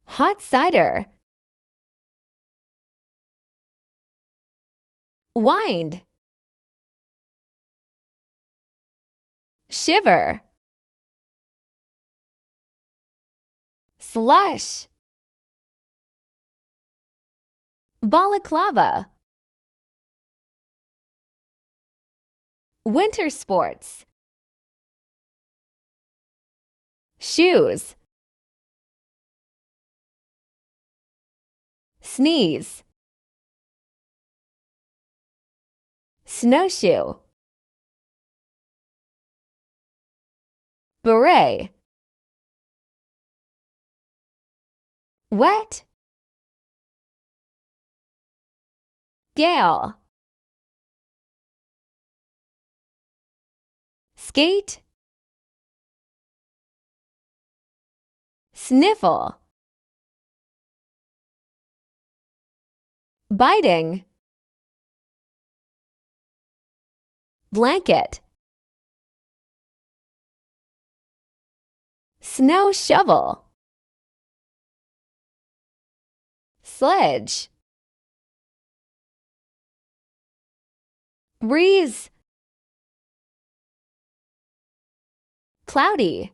hot cider, wind, shiver, slush, balaclava, winter sports, shoes, sneeze, snowshoe, beret, wet, gale, skate, sniffle, biting, blanket, snow shovel, sledge, breeze, cloudy,